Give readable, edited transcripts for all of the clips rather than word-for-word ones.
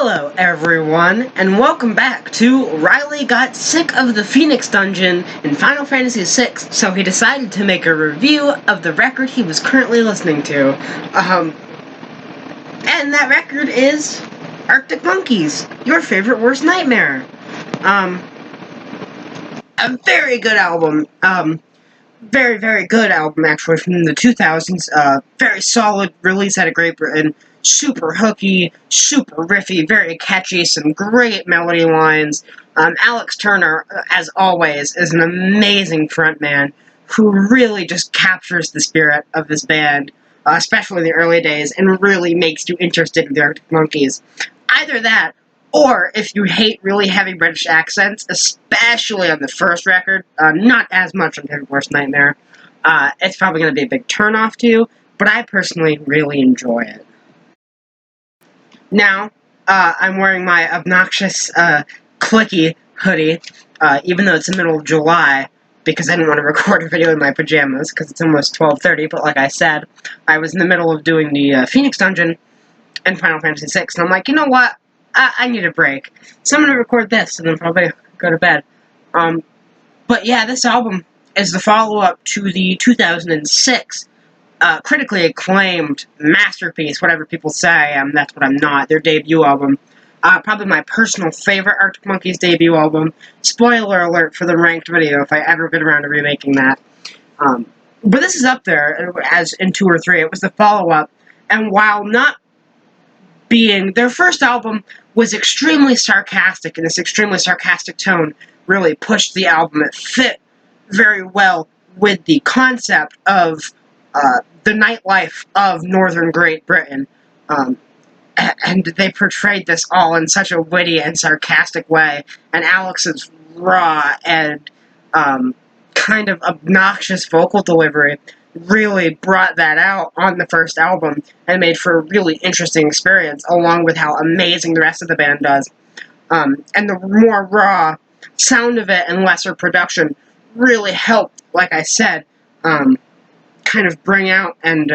Hello everyone, and welcome back to Riley got sick of the Phoenix Dungeon in Final Fantasy VI, so he decided to make a review of the record he was currently listening to. And that record is Arctic Monkeys, Your Favorite Worst Nightmare. A very good album. Very, very good album, actually, from the 2000s. Very solid release out of Great Britain. Super hooky, super riffy, very catchy, some great melody lines. Alex Turner, as always, is an amazing frontman who really just captures the spirit of this band, especially in the early days, and really makes you interested in the Arctic Monkeys. Either that, or if you hate really heavy British accents, especially on the first record, not as much on Favorite Worst Nightmare, it's probably going to be a big turnoff to you, but I personally really enjoy it. Now, I'm wearing my obnoxious, clicky hoodie, even though it's the middle of July, because I didn't want to record a video in my pajamas, because it's almost 12:30, but like I said, I was in the middle of doing the Phoenix Dungeon in Final Fantasy VI, and I'm like, you know what? I need a break. So I'm going to record this, and then probably go to bed. But yeah, this album is the follow-up to the 2006 critically acclaimed masterpiece, whatever people say, that's what I'm not, their debut album. Probably my personal favorite Arctic Monkeys debut album. Spoiler alert for the ranked video, if I ever get around to remaking that. But this is up there, as in 2 or 3. It was the follow-up, and while not being... Their first album was extremely sarcastic, and this extremely sarcastic tone really pushed the album. It fit very well with the concept of the nightlife of northern Great Britain, and they portrayed this all in such a witty and sarcastic way, and Alex's raw and kind of obnoxious vocal delivery really brought that out on the first album and made for a really interesting experience, along with how amazing the rest of the band does. And the more raw sound of it and lesser production really helped, like I said, kind of bring out and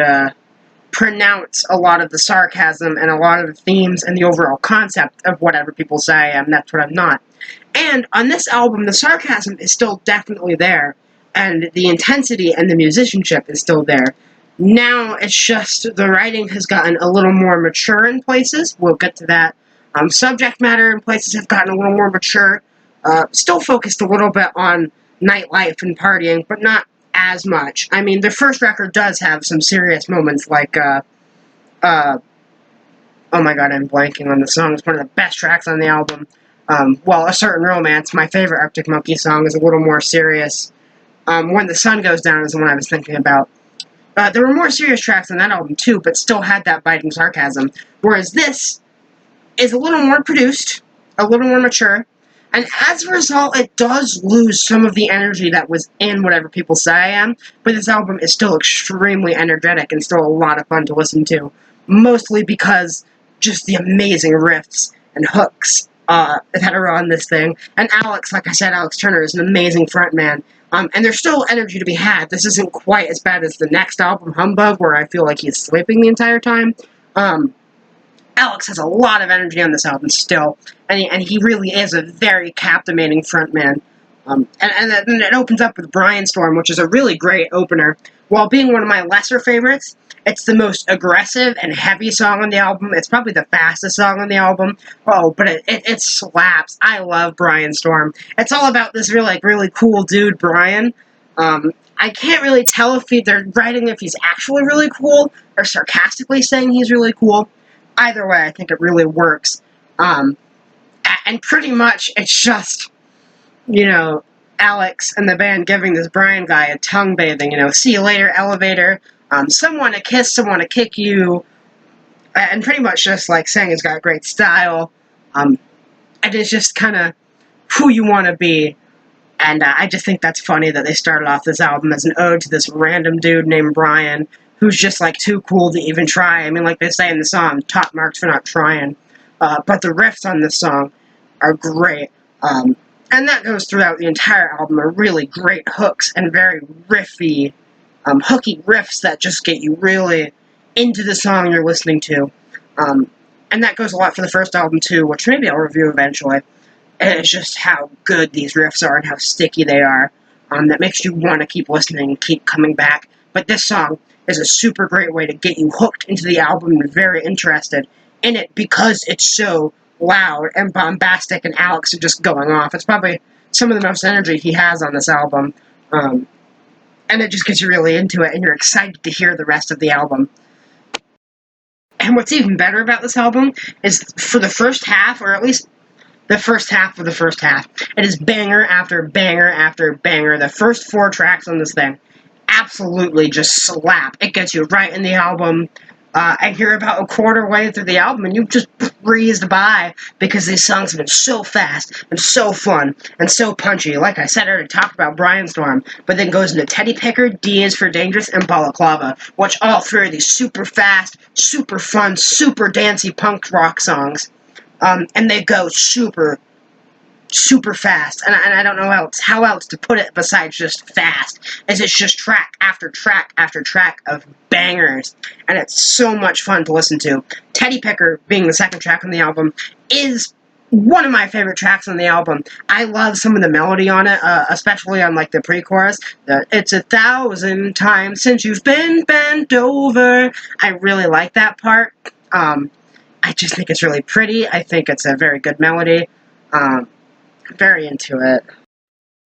pronounce a lot of the sarcasm and a lot of the themes and the overall concept of whatever people say, and that's what I'm not. And on this album, the sarcasm is still definitely there, and the intensity and the musicianship is still there. Now it's just the writing has gotten a little more mature in places. We'll get to that. Subject matter in places have gotten a little more mature. Still focused a little bit on nightlife and partying, but not as much. I mean, the first record does have some serious moments, like, oh my god, I'm blanking on the song. It's one of the best tracks on the album. A Certain Romance, my favorite Arctic Monkey song, is a little more serious. When the Sun Goes Down is the one I was thinking about. There were more serious tracks on that album, too, but still had that biting sarcasm. Whereas this is a little more produced, a little more mature, and as a result, it does lose some of the energy that was in Whatever People Say I Am, but this album is still extremely energetic and still a lot of fun to listen to. Mostly because just the amazing riffs and hooks that are on this thing. And Alex, like I said, Alex Turner is an amazing frontman. And there's still energy to be had. This isn't quite as bad as the next album, Humbug, where I feel like he's sleeping the entire time. Alex has a lot of energy on this album still, and he really is a very captivating frontman. And then it opens up with Brian Storm, which is a really great opener. While being one of my lesser favorites, it's the most aggressive and heavy song on the album. It's probably the fastest song on the album. Oh, but it slaps. I love Brian Storm. It's all about this really cool dude, Brian. I can't really tell if they're writing if he's actually really cool or sarcastically saying he's really cool. Either way, I think it really works. And pretty much, it's just, Alex and the band giving this Brian guy a tongue bathing, see you later, elevator, someone to kiss, someone to kick you, and pretty much just, saying he's got great style, and it's just kind of who you want to be, and I just think that's funny that they started off this album as an ode to this random dude named Brian, who's just, too cool to even try. I mean, like they say in the song, top marks for not trying. But the riffs on this song are great. And that goes throughout the entire album, are really great hooks and very riffy, hooky riffs that just get you really into the song you're listening to. And that goes a lot for the first album, too, which maybe I'll review eventually. And it's just how good these riffs are and how sticky they are. That makes you want to keep listening and keep coming back. But this song is a super great way to get you hooked into the album and very interested in it because it's so loud and bombastic and Alex is just going off. It's probably some of the most energy he has on this album. And it just gets you really into it and you're excited to hear the rest of the album. And what's even better about this album is for the first half, or at least the first half of the first half, it is banger after banger after banger. The first 4 tracks on this thing absolutely just slap. It gets you right in the album. And you're about a quarter way through the album, and you've just breezed by because these songs have been so fast and so fun and so punchy. Like I said, I already talked about Brainstorm, but then goes into Teddy Picker, D is for Dangerous, and Balaclava, which all 3 are these super fast, super fun, super dancey punk rock songs. And they go super fast, and I don't know how else to put it besides just fast, as it's just track after track after track of bangers, and it's so much fun to listen to. Teddy Picker, being the second track on the album, is one of my favorite tracks on the album. I love some of the melody on it, especially on like the pre-chorus. It's 1,000 times since you've been bent over. I really like that part. I just think it's really pretty. I think it's a very good melody. Very into it.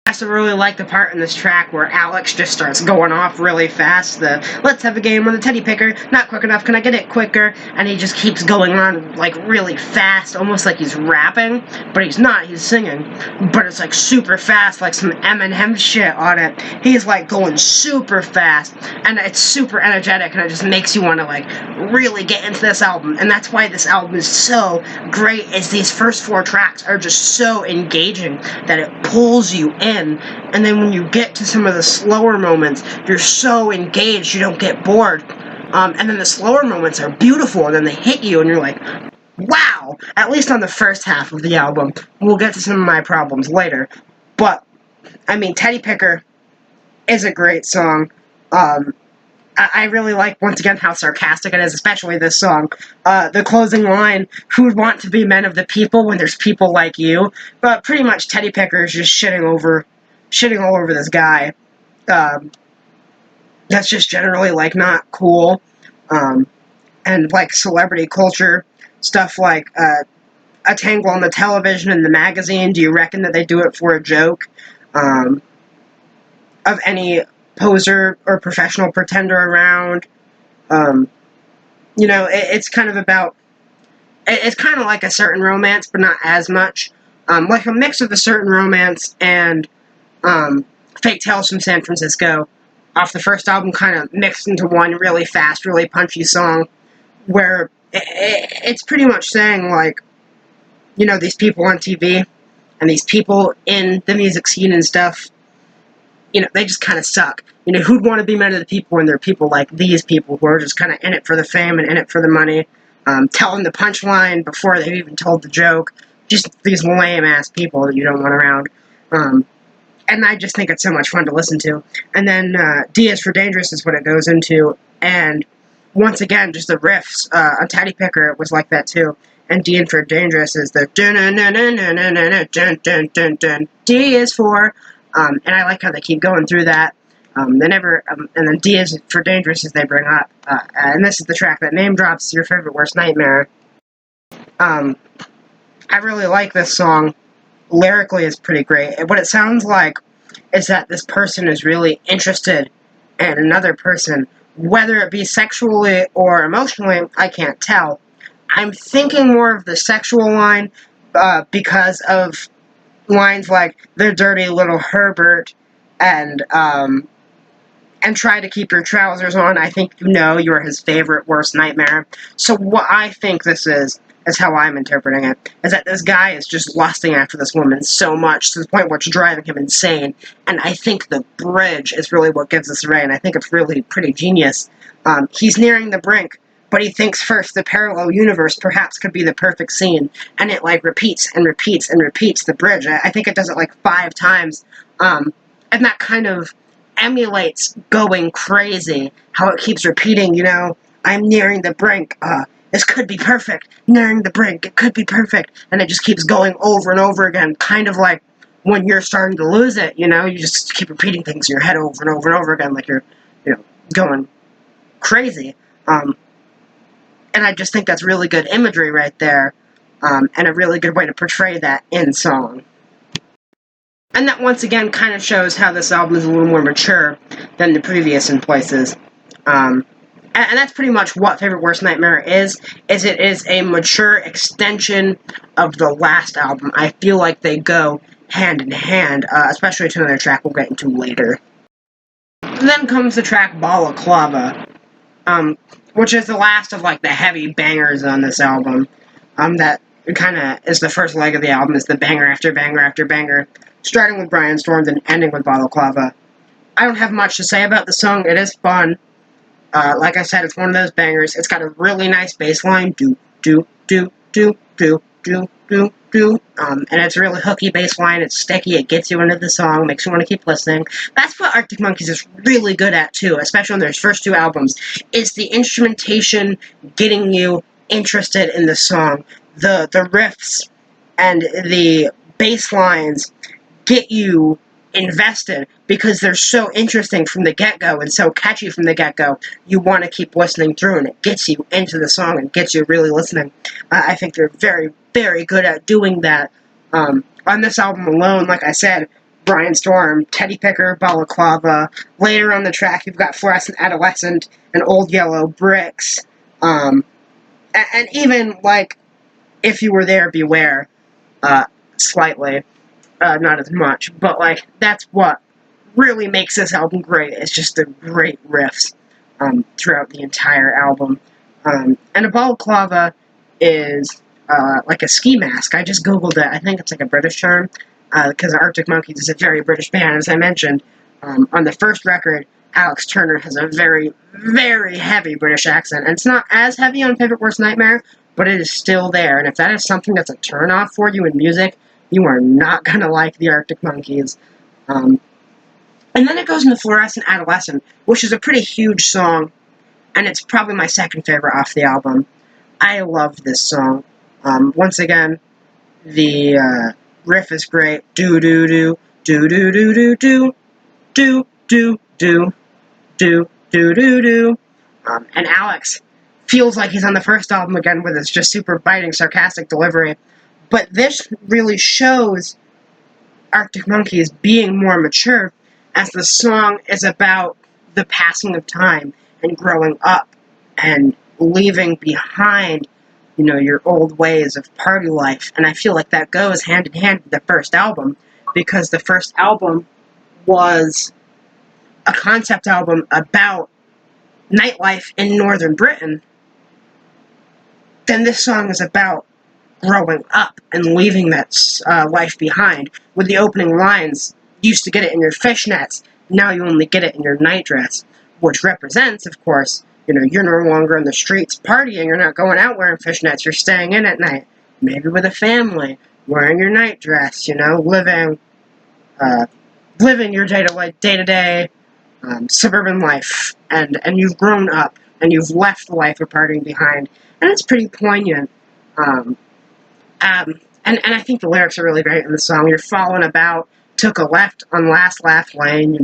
I also really like the part in this track where Alex just starts going off really fast. Let's have a game on the Teddy Picker. Not quick enough. Can I get it quicker? And he just keeps going on like really fast, almost like he's rapping, but he's not. He's singing, but it's like super fast, like some Eminem shit on it. He's like going super fast, and it's super energetic, and it just makes you want to like really get into this album. And that's why this album is so great. Is these first 4 tracks are just so engaging that it pulls you in. And then when you get to some of the slower moments, you're so engaged you don't get bored. And then the slower moments are beautiful, and then they hit you, and you're like, wow! At least on the first half of the album. We'll get to some of my problems later. But, I mean, Teddy Picker is a great song. I really like, once again, how sarcastic it is, especially this song. The closing line, who would want to be men of the people when there's people like you? But pretty much Teddy Picker is just shitting all over this guy. That's just generally, like, not cool. And, like, celebrity culture, stuff like, a tangle on the television and the magazine, do you reckon that they do it for a joke? Of any poser or professional pretender around. It's kind of about, it's kind of like a certain romance, but not as much. Like a mix of a certain romance and Fake Tales from San Francisco off the first album, kind of mixed into one really fast, really punchy song, where it's pretty much saying, like, these people on TV and these people in the music scene and stuff, they just kind of suck. Who'd want to be men of the people when there are people like these people who are just kind of in it for the fame and in it for the money, telling the punchline before they've even told the joke. Just these lame-ass people that you don't want around. And I just think it's so much fun to listen to. And then D is for Dangerous is what it goes into. And once again, just the riffs. On Teddy Picker, it was like that too. And D is for Dangerous is the dun-dun-dun-dun-dun-dun-dun-dun-dun. D is for... and I like how they keep going through that. And then D is for Dangerous as they bring up. And this is the track that name drops Your Favorite Worst Nightmare. I really like this song. Lyrically, it's pretty great. What it sounds like is that this person is really interested in another person. Whether it be sexually or emotionally, I can't tell. I'm thinking more of the sexual line because of lines like "the dirty little Herbert" and try to keep your trousers on. I think you're his favorite worst nightmare. So what I think this is how I'm interpreting it, is that this guy is just lusting after this woman so much to the point where it's driving him insane. And I think the bridge is really what gives us away, and I think it's really pretty genius. He's nearing the brink, but he thinks first the parallel universe perhaps could be the perfect scene, and it like repeats and repeats and repeats the bridge. I think it does it like 5 times, and that kind of emulates going crazy, how it keeps repeating, I'm nearing the brink, This could be perfect. Nearing the brink. It could be perfect. And it just keeps going over and over again. Kind of like when you're starting to lose it, you know? You just keep repeating things in your head over and over and over again like you're, going crazy. And I just think that's really good imagery right there. And a really good way to portray that in song. And that once again kind of shows how this album is a little more mature than the previous in places. And that's pretty much what Favorite Worst Nightmare is it is a mature extension of the last album. I feel like they go hand in hand, especially to another track we'll get into later. Then comes the track Balaclava, which is the last of like the heavy bangers on this album. That kind of is the first leg of the album, is the banger after banger after banger, starting with Brian Storm, then ending with Balaclava. I don't have much to say about the song. It is fun. Like I said, it's one of those bangers. It's got a really nice bass line, do, do, do, do, do, do, do, do. And it's a really hooky bass line. It's sticky. It gets you into the song, makes you want to keep listening. That's what Arctic Monkeys is really good at, too, especially on their first two albums. It's the instrumentation getting you interested in the song. The riffs and the bass lines get you invested because they're so interesting from the get-go and so catchy from the get-go. You want to keep listening through, and it gets you into the song and gets you really listening. I think they're very, very good at doing that. On this album alone, like I said, Brian Storm, Teddy Picker, Balaclava. Later on the track, you've got Fluorescent, Adolescent, and Old Yellow Bricks. And even, like, If You Were There, Beware, slightly. Not as much, but, like, that's what really makes this album great. It's just the great riffs throughout the entire album. And a balaclava is like a ski mask. I just googled it. I think it's like a British term, because Arctic Monkeys is a very British band, as I mentioned. On the first record, Alex Turner has a very, very heavy British accent, and it's not as heavy on Favorite Worst Nightmare, but it is still there, and if that is something that's a turn-off for you in music, you are not going to like the Arctic Monkeys. And then it goes into Fluorescent Adolescent, which is a pretty huge song, and it's probably my second favorite off the album. I love this song. Once again, the riff is great. Do-do-do, do-do-do-do-do, do-do-do, do-do-do-do. And Alex feels like he's on the first album again with his just super biting, sarcastic delivery. But this really shows Arctic Monkeys being more mature, as the song is about the passing of time and growing up and leaving behind, your old ways of party life. And I feel like that goes hand in hand with the first album, because the first album was a concept album about nightlife in northern Britain. Then this song is about growing up and leaving that life behind. With the opening lines, you used to get it in your fishnets, now you only get it in your nightdress, which represents, of course, you're no longer in the streets partying, you're not going out wearing fishnets, you're staying in at night, maybe with a family, wearing your nightdress, living your day-to-day suburban life, and you've grown up, and you've left the life of partying behind, and it's pretty poignant. And I think the lyrics are really great in the song. You're falling about, took a left on last laugh lane,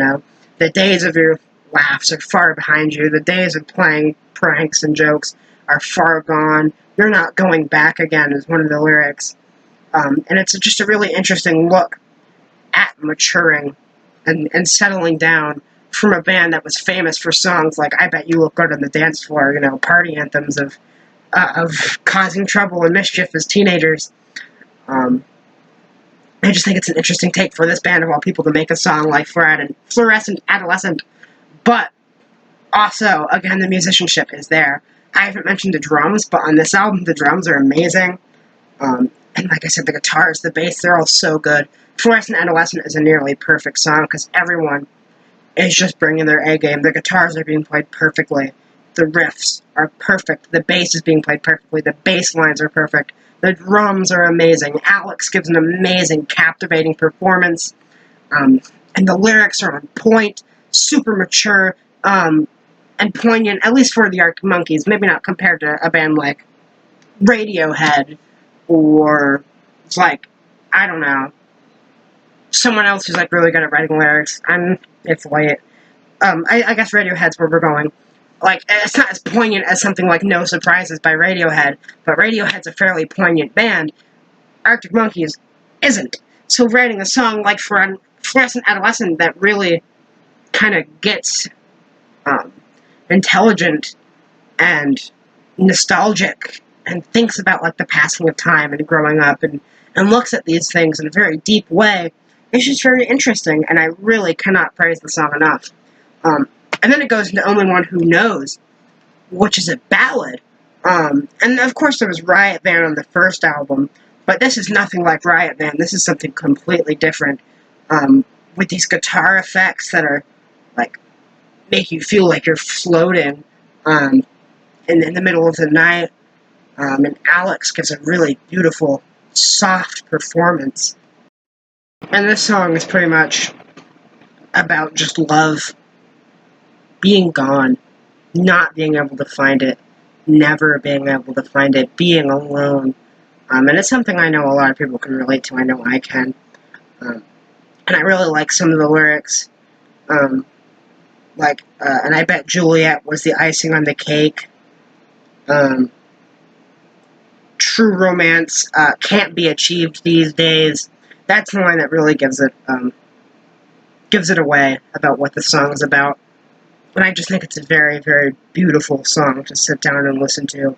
The days of your laughs are far behind you. The days of playing pranks and jokes are far gone. You're not going back again is one of the lyrics. And it's just a really interesting look at maturing and settling down from a band that was famous for songs like I Bet You Look Good on the Dance Floor, party anthems of causing trouble and mischief as teenagers. I just think it's an interesting take for this band of all people to make a song like Fluorescent Adolescent. But also, again, the musicianship is there. I haven't mentioned the drums, but on this album, the drums are amazing. And like I said, the guitars, the bass, they're all so good. Fluorescent Adolescent is a nearly perfect song because everyone is just bringing their A game. The guitars are being played perfectly. The riffs are perfect. The bass is being played perfectly. The bass lines are perfect. The drums are amazing. Alex gives an amazing, captivating performance. And the lyrics are on point, super mature, and poignant, at least for the Arctic Monkeys. Maybe not compared to a band like Radiohead, or it's like, I don't know, someone else who's like really good at writing lyrics. It's late. I guess Radiohead's where we're going. Like, it's not as poignant as something like No Surprises by Radiohead, but Radiohead's a fairly poignant band. Arctic Monkeys isn't. So writing a song like Fluorescent Adolescent that really kind of gets intelligent and nostalgic and thinks about like the passing of time and growing up and looks at these things in a very deep way, it's just very interesting, and I really cannot praise the song enough. And then it goes into Only One Who Knows, which is a ballad. And of course there was Riot Band on the first album, but this is nothing like Riot Band. This is something completely different, with these guitar effects that are like make you feel like you're floating in the middle of the night. And Alex gives a really beautiful, soft performance. And this song is pretty much about just love being gone, not being able to find it, never being able to find it, being alone. And it's something I know a lot of people can relate to. I know I can. And I really like some of the lyrics. And I bet Juliet was the icing on the cake. True romance can't be achieved these days. That's the line that really gives it away about what the song is about. And I just think it's a very, very beautiful song to sit down and listen to.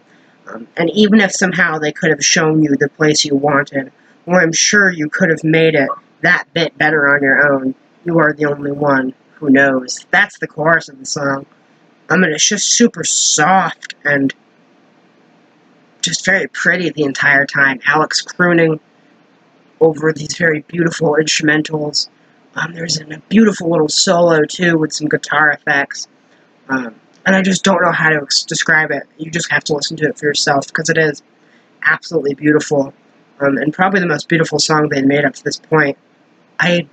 And even if somehow they could have shown you the place you wanted, or I'm sure you could have made it that bit better on your own, you are the only one who knows. That's the chorus of the song. And it's just super soft and just very pretty the entire time. Alex crooning over these very beautiful instrumentals. There's a beautiful little solo, too, with some guitar effects. And I just don't know how to describe it. You just have to listen to it for yourself, because it is absolutely beautiful. And probably the most beautiful song they'd made up to this point. I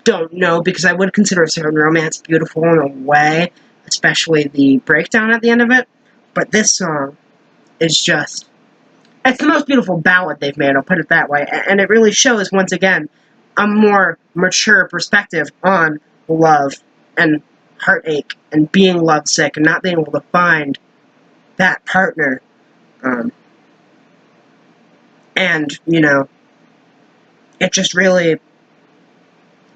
don't know, because I would consider Southern Romance beautiful in a way, especially the breakdown at the end of it. But this song is just... it's the most beautiful ballad they've made, I'll put it that way. And it really shows, once again, a more mature perspective on love and heartache and being lovesick and not being able to find that partner. And, it just really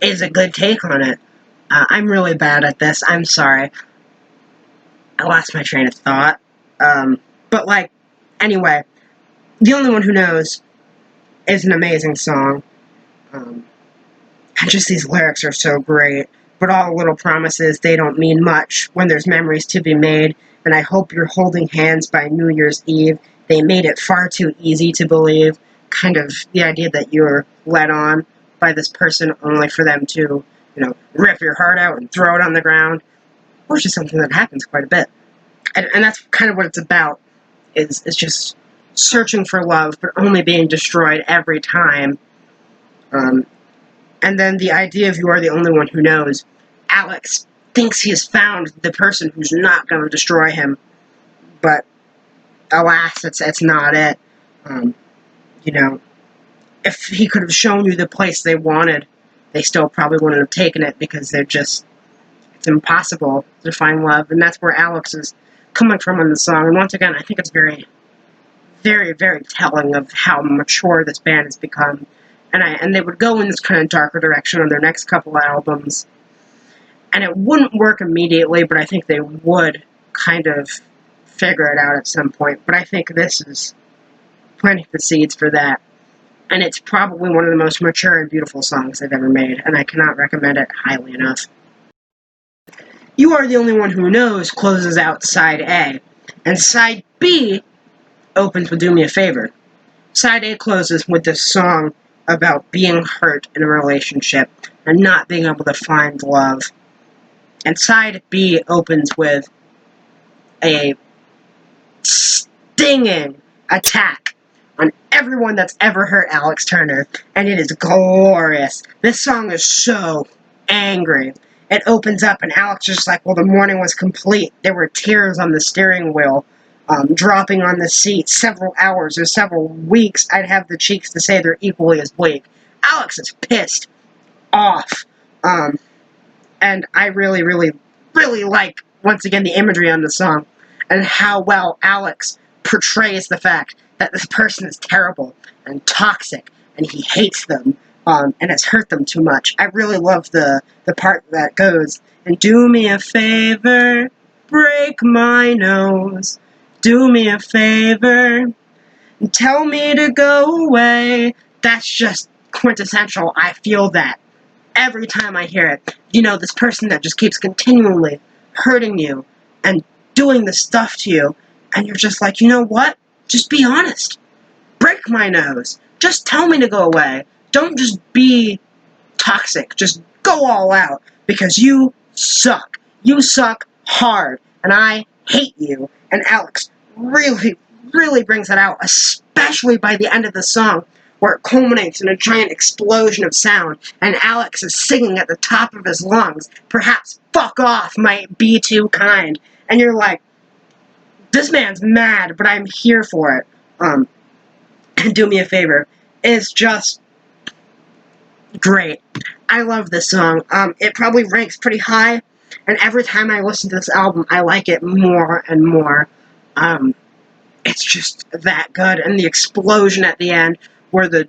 is a good take on it. I'm really bad at this. I'm sorry. I lost my train of thought. But, anyway, The Only One Who Knows is an amazing song. And just these lyrics are so great. But all little promises, they don't mean much when there's memories to be made. And I hope you're holding hands by New Year's Eve. They made it far too easy to believe. Kind of the idea that you're led on by this person only for them to, rip your heart out and throw it on the ground. Which is something that happens quite a bit. And that's kind of what it's about. Is just searching for love, but only being destroyed every time. And then the idea of you are the only one who knows. Alex thinks he has found the person who's not going to destroy him, but alas, it's not it. If he could have shown you the place they wanted, they still probably wouldn't have taken it, because it's impossible to find love, and that's where Alex is coming from in the song. And once again, I think it's very, very, very telling of how mature this band has become. And they would go in this kind of darker direction on their next couple albums. And it wouldn't work immediately, but I think they would kind of figure it out at some point. But I think this is planting the seeds for that. And it's probably one of the most mature and beautiful songs they've ever made, and I cannot recommend it highly enough. You Are the Only One Who Knows closes out side A, and side B opens with Do Me a Favor. Side A closes with this song about being hurt in a relationship and not being able to find love. And side B opens with a stinging attack on everyone that's ever hurt Alex Turner, and it is glorious. This song is so angry. It opens up, and Alex is just like, well, the morning was complete. There were tears on the steering wheel. dropping on the seat several hours or several weeks, I'd have the cheeks to say they're equally as bleak. Alex is pissed off. And I really, really, really like, once again, the imagery on the song and how well Alex portrays the fact that this person is terrible and toxic and he hates them and has hurt them too much. I really love the part that goes, and do me a favor, break my nose, do me a favor, and tell me to go away. That's just quintessential. I feel that every time I hear it. You know, this person that just keeps continually hurting you and doing this stuff to you, and you're just like, you know what? Just be honest. Break my nose. Just tell me to go away. Don't just be toxic. Just go all out, because you suck. You suck hard, and I hate you. And Alex really, really brings that out, especially by the end of the song, where it culminates in a giant explosion of sound, and Alex is singing at the top of his lungs. Perhaps fuck off might be too kind. And you're like, this man's mad, but I'm here for it. And do me a favor is just great. I love this song. It probably ranks pretty high, and every time I listen to this album, I like it more and more. It's just that good, and the explosion at the end, where the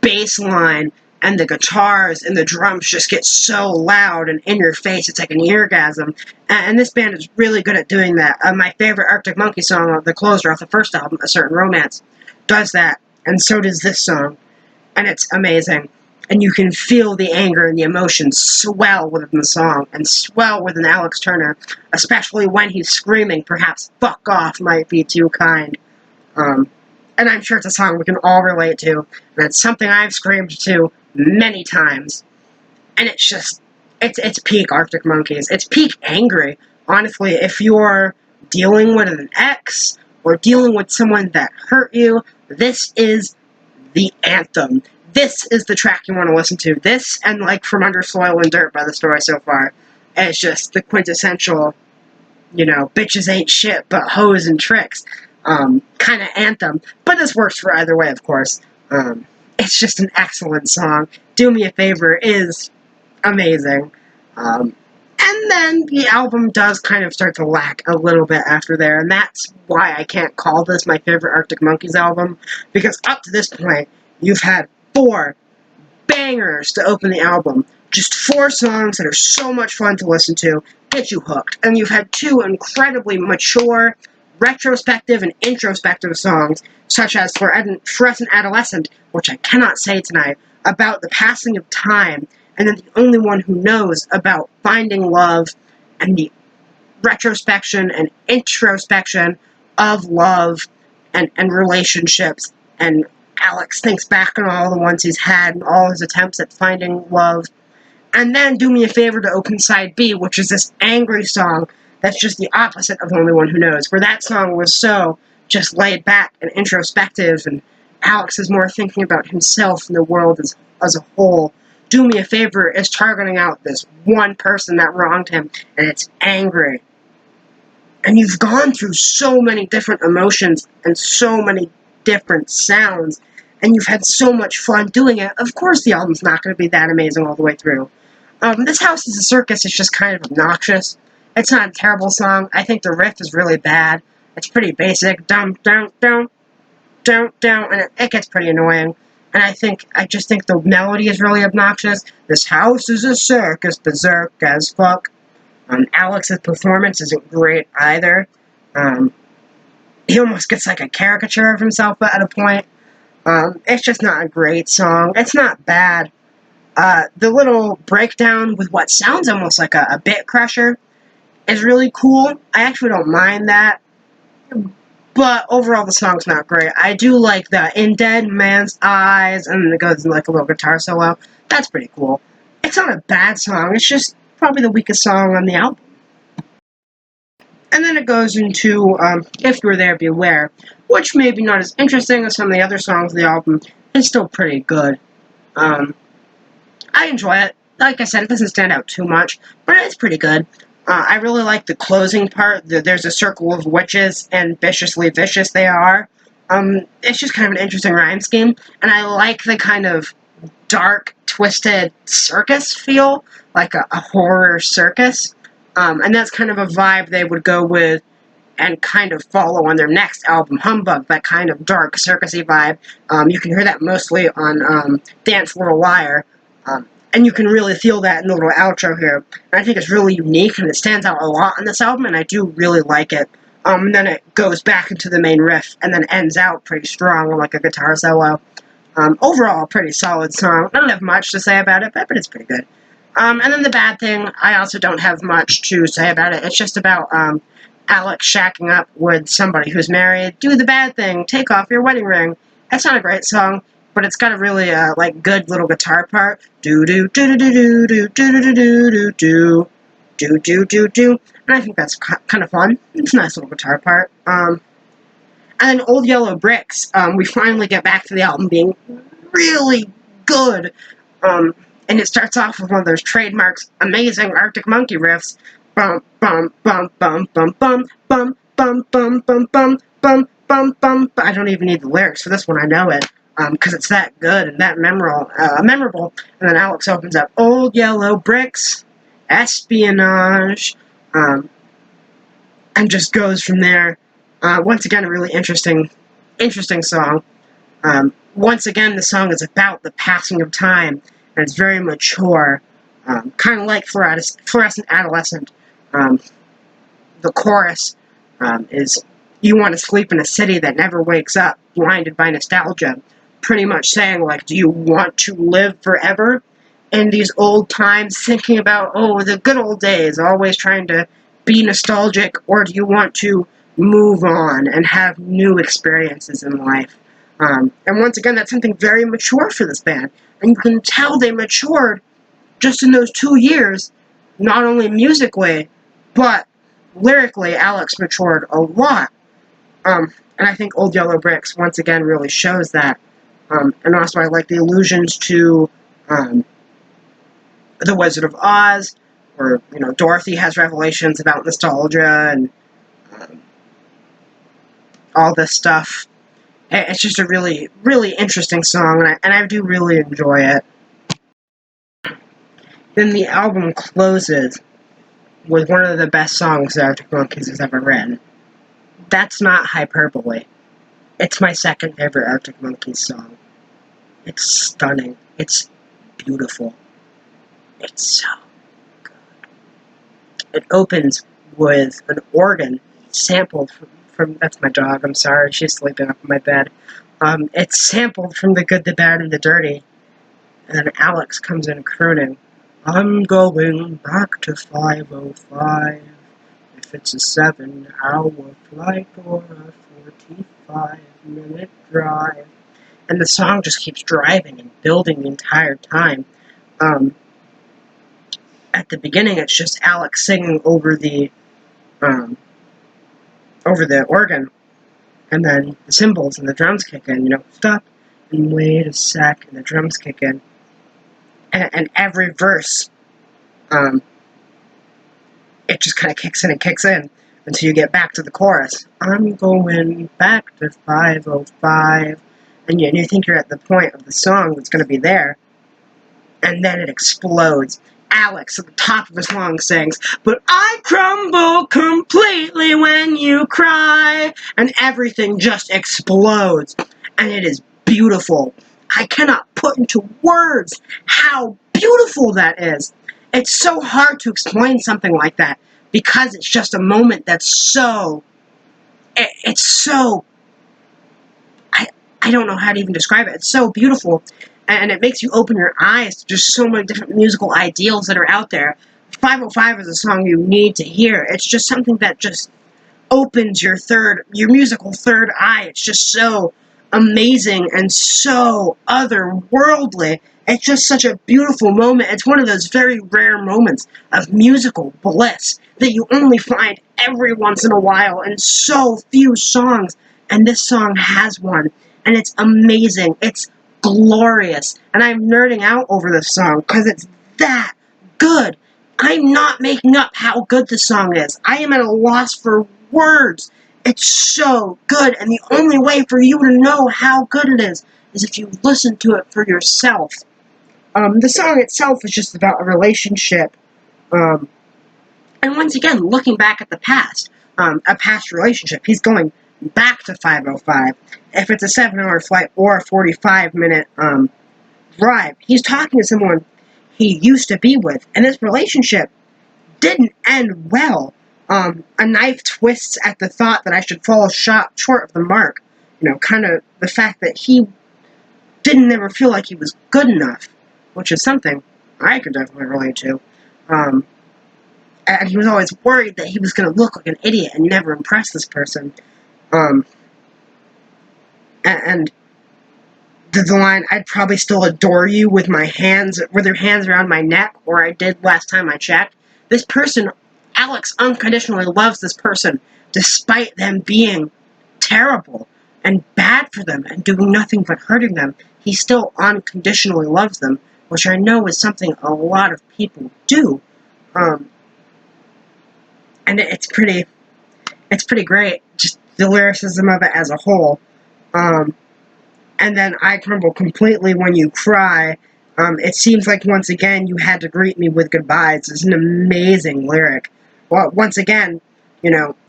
bass line and the guitars and the drums just get so loud and in your face, it's like an eargasm. And this band is really good at doing that. My favorite Arctic Monkey song, the closer off the first album, A Certain Romance, does that, and so does this song. And it's amazing. And you can feel the anger and the emotion swell within the song, and swell within Alex Turner, especially when he's screaming, perhaps fuck off might be too kind. And I'm sure it's a song we can all relate to, and it's something I've screamed to many times. And it's just, it's peak Arctic Monkeys. It's peak angry. Honestly, if you're dealing with an ex, or dealing with someone that hurt you, this is the anthem. This is the track you want to listen to. This, and like From Under Soil and Dirt by The Story So Far, is just the quintessential, you know, bitches ain't shit but hoes and tricks kind of anthem. But this works for either way, of course. It's just an excellent song. Do Me a Favor is amazing. And then the album does kind of start to lack a little bit after there, and that's why I can't call this my favorite Arctic Monkeys album, because up to this point, you've had 4 bangers to open the album. Just 4 songs that are so much fun to listen to, get you hooked. And you've had 2 incredibly mature, retrospective and introspective songs, such as Fluorescent Adolescent, which I cannot say tonight, about the passing of time, and then The Only One Who Knows, about finding love, and the retrospection and introspection of love and relationships, and Alex thinks back on all the ones he's had and all his attempts at finding love. And then Do Me a Favor to open side B, which is this angry song that's just the opposite of The Only One Who Knows, where that song was so just laid back and introspective, and Alex is more thinking about himself and the world as a whole. Do Me a Favor is targeting out this one person that wronged him, and it's angry. And you've gone through so many different emotions and so many different sounds, and you've had so much fun doing it. Of course the album's not going to be that amazing all the way through. This House is a Circus is just kind of obnoxious. It's not a terrible song. I think the riff is really bad. It's pretty basic. Dum, dum, dum, dum, dum, and it gets pretty annoying. And I just think the melody is really obnoxious. This house is a circus, berserk as fuck. Alex's performance isn't great either. He almost gets like a caricature of himself at a point. It's just not a great song. It's not bad. The little breakdown with what sounds almost like a bit crusher is really cool. I actually don't mind that. But overall, the song's not great. I do like the In Dead Man's Eyes, and then it goes in like a little guitar solo. That's pretty cool. It's not a bad song. It's just probably the weakest song on the album. And then it goes into If You Were There, Beware, which may be not as interesting as some of the other songs on the album. It's still pretty good. I enjoy it. Like I said, it doesn't stand out too much, but it's pretty good. I really like the closing part. There's a circle of witches, and viciously vicious they are. It's just kind of an interesting rhyme scheme, and I like the kind of dark, twisted circus feel, like a horror circus. And that's kind of a vibe they would go with and kind of follow on their next album, Humbug, that kind of dark, circusy vibe. You can hear that mostly on Dance Little Liar, and you can really feel that in the little outro here. And I think it's really unique, and it stands out a lot on this album, and I do really like it. And then it goes back into the main riff, and then ends out pretty strong, like a guitar solo. Overall, a pretty solid song. I don't have much to say about it, but it's pretty good. And then the bad thing, I also don't have much to say about it. It's just about Alex shacking up with somebody who's married. Do the bad thing. Take off your wedding ring. It's not a great song, but it's got a really good little guitar part. Do do do do do do do do do do do do do do do. And I think that's kind of fun. It's a nice little guitar part. And then Old Yellow Bricks. We finally get back to the album being really good. And it starts off with one of those trademarks, amazing Arctic Monkey riffs. Bum bum bum bum bum bum bum bum bum bum bum bum bum bum. I don't even need the lyrics for this one. I know it because it's that good and that memorable. And then Alex opens up Old Yellow Bricks, espionage, and just goes from there. Once again, a really interesting song. Once again, the song is about the passing of time, and it's very mature, kind of like Fluorescent Adolescent. The chorus is, you want to sleep in a city that never wakes up, blinded by nostalgia. Pretty much saying, like, do you want to live forever in these old times, thinking about, oh, the good old days, always trying to be nostalgic, or do you want to move on and have new experiences in life? And once again, that's something very mature for this band. And you can tell they matured just in those 2 years, not only musically, but lyrically. Alex matured a lot. And I think Old Yellow Bricks, once again, really shows that. And also I like the allusions to The Wizard of Oz, where, Dorothy has revelations about nostalgia and all this stuff. It's just a really, really interesting song, and I do really enjoy it. Then the album closes with one of the best songs the Arctic Monkeys has ever written. That's not hyperbole. It's my second favorite Arctic Monkeys song. It's stunning. It's beautiful. It's so good. It opens with an organ sampled from that's my dog, I'm sorry, she's sleeping up in my bed. It's sampled from The Good, the Bad, and the Dirty, and then Alex comes in crooning, I'm going back to 5:05, if it's a 7-hour flight or a 45-minute drive. And the song just keeps driving and building the entire time. At the beginning, it's just Alex singing over the organ, and then the cymbals and the drums kick in, stop and wait a sec, and the drums kick in. And every verse, it just kind of kicks in until you get back to the chorus. I'm going back to 5:05, and you think you're at the point of the song that's going to be there, and then it explodes. Alex, at the top of his song, sings, but I crumble completely when you cry, and everything just explodes, and it is beautiful. I cannot put into words how beautiful that is. It's so hard to explain something like that, because it's just a moment that's so, it's so, I don't know how to even describe it. It's so beautiful, and it makes you open your eyes to just so many different musical ideals that are out there. 5:05 is a song you need to hear. It's just something that just opens your musical third eye. It's just so amazing and so otherworldly. It's just such a beautiful moment. It's one of those very rare moments of musical bliss that you only find every once in a while in so few songs, and this song has one, and it's amazing. It's glorious, and I'm nerding out over this song because it's that good. I'm not making up how good the song is. I am at a loss for words. It's so good, and the only way for you to know how good it is if you listen to it for yourself. The song itself is just about a relationship, and once again, looking back at the past, a past relationship. He's going back to 505. If it's a 7-hour flight or a 45-minute drive, he's talking to someone he used to be with, and his relationship didn't end well. A knife twists at the thought that I should fall short of the mark. Kind of the fact that he didn't ever feel like he was good enough, which is something I could definitely relate to. And he was always worried that he was going to look like an idiot and never impress this person. And the line, "I'd probably still adore you with your hands around my neck, or I did last time I checked." This person, Alex, unconditionally loves this person, despite them being terrible and bad for them and doing nothing but hurting them. He still unconditionally loves them, which I know is something a lot of people do. And it's pretty great, just the lyricism of it as a whole. And then "I crumble completely when you cry. It seems like once again you had to greet me with goodbyes." Is an amazing lyric. Well, once again,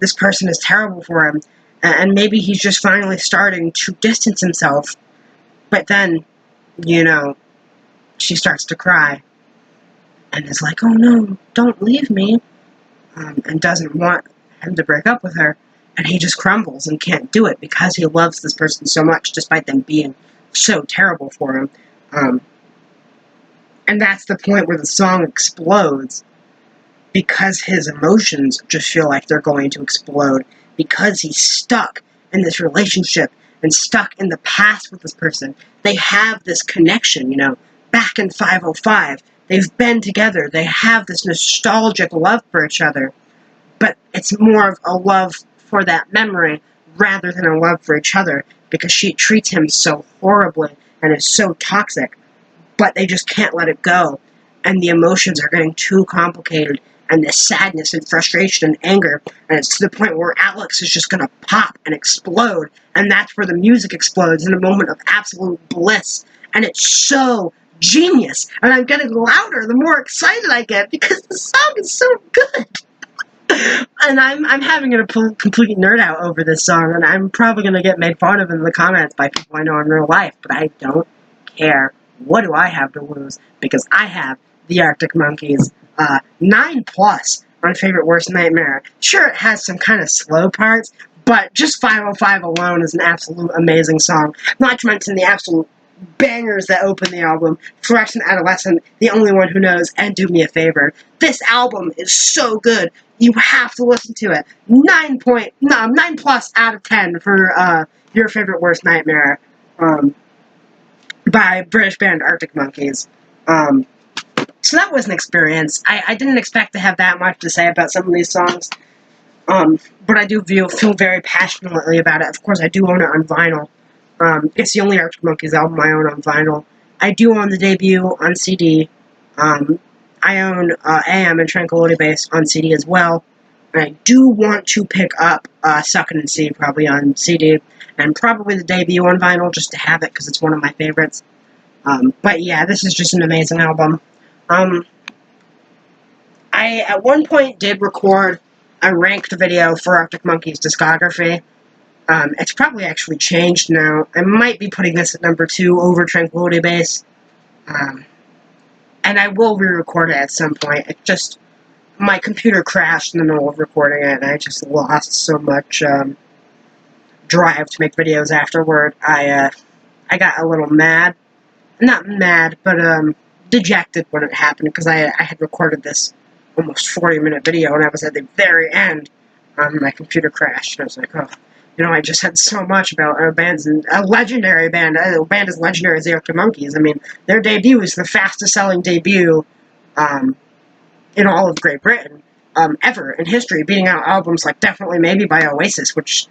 this person is terrible for him, and maybe he's just finally starting to distance himself. But then, she starts to cry, and is like, "Oh no, don't leave me," and doesn't want him to break up with her. And he just crumbles and can't do it because he loves this person so much, despite them being so terrible for him. And that's the point where the song explodes, because his emotions just feel like they're going to explode, because he's stuck in this relationship and stuck in the past with this person. They have this connection, back in 505. They've been together. They have this nostalgic love for each other. But it's more of a love for that memory rather than a love for each other, because she treats him so horribly and is so toxic. But they just can't let it go, and the emotions are getting too complicated, and the sadness and frustration and anger, and it's to the point where Alex is just going to pop and explode, and that's where the music explodes in a moment of absolute bliss, and it's so genius, and I'm getting louder the more excited I get, because the song is so good. And I'm having a complete nerd out over this song, and I'm probably going to get made fun of in the comments by people I know in real life, but I don't care. What do I have to lose? Because I have the Arctic Monkeys 9+ on Favorite Worst Nightmare. Sure, it has some kind of slow parts, but just 505 alone is an absolute amazing song. Not to mention the absolute bangers that open the album: Fluorescent, Adolescent, The Only One Who Knows, and Do Me a Favor. This album is so good. You have to listen to it. 9+ out of 10 for Your Favorite Worst Nightmare by British band Arctic Monkeys. So that was an experience. I didn't expect to have that much to say about some of these songs, but I do feel very passionately about it. Of course, I do own it on vinyl. It's the only Arctic Monkeys album I own on vinyl. I do own the debut on CD. I own AM and Tranquility Base on CD as well. And I do want to pick up Suckin' and See probably on CD, and probably the debut on vinyl just to have it because it's one of my favorites. But yeah, this is just an amazing album. I at one point did record a ranked video for Arctic Monkeys discography. It's probably actually changed now. I might be putting this at number 2 over Tranquility Base. And I will re-record it at some point. It just, my computer crashed in the middle of recording it, and I just lost so much drive to make videos afterward. I got a little mad. Not mad, but dejected when it happened, because I had recorded this almost 40-minute video, and I was at the very end. My computer crashed, and I was like, oh, I just had so much about a legendary band, a band as legendary as the Arctic Monkeys. I mean, their debut is the fastest-selling debut in all of Great Britain ever in history, beating out albums like Definitely Maybe by Oasis, which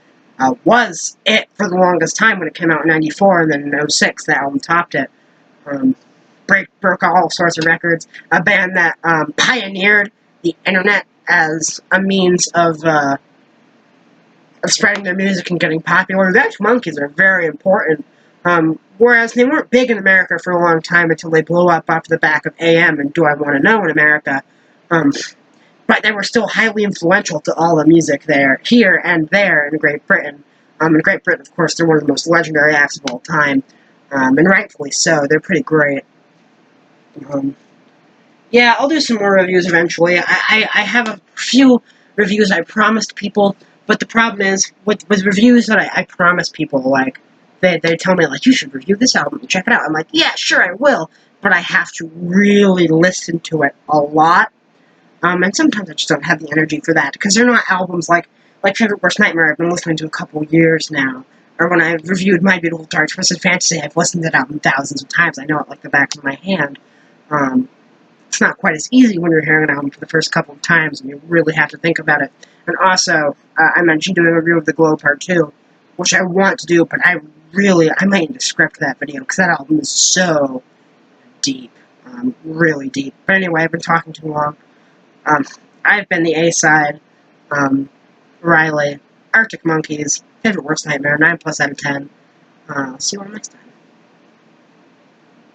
was it for the longest time when it came out in '94, and then in '06 the album topped it. broke all sorts of records. A band that pioneered the internet as a means of spreading their music and getting popular. The Arctic Monkeys are very important. Whereas they weren't big in America for a long time until they blew up off the back of AM and Do I Want to Know in America. But they were still highly influential to all the music here and there in Great Britain. In Great Britain, of course, they're one of the most legendary acts of all time, and rightfully so. They're pretty great. Yeah, I'll do some more reviews eventually. I have a few reviews I promised people, but the problem is, with reviews that I promise people, like, they tell me, like, you should review this album, check it out. I'm like, yeah, sure, I will, but I have to really listen to it a lot, and sometimes I just don't have the energy for that, because they're not albums like Favorite Worst Nightmare I've been listening to a couple years now, or when I reviewed My Beautiful Dark Twisted Fantasy, I've listened to that album thousands of times, I know it like the back of my hand. It's not quite as easy when you're hearing an album for the first couple of times, and you really have to think about it. And also, I mentioned doing a review of The Glow Part 2, which I want to do, but I might need to script that video, because that album is so deep, really deep. But anyway, I've been talking too long. I've been the A-side, Riley, Arctic Monkeys, Favorite Worst Nightmare, 9+ out of 10. See you all next time.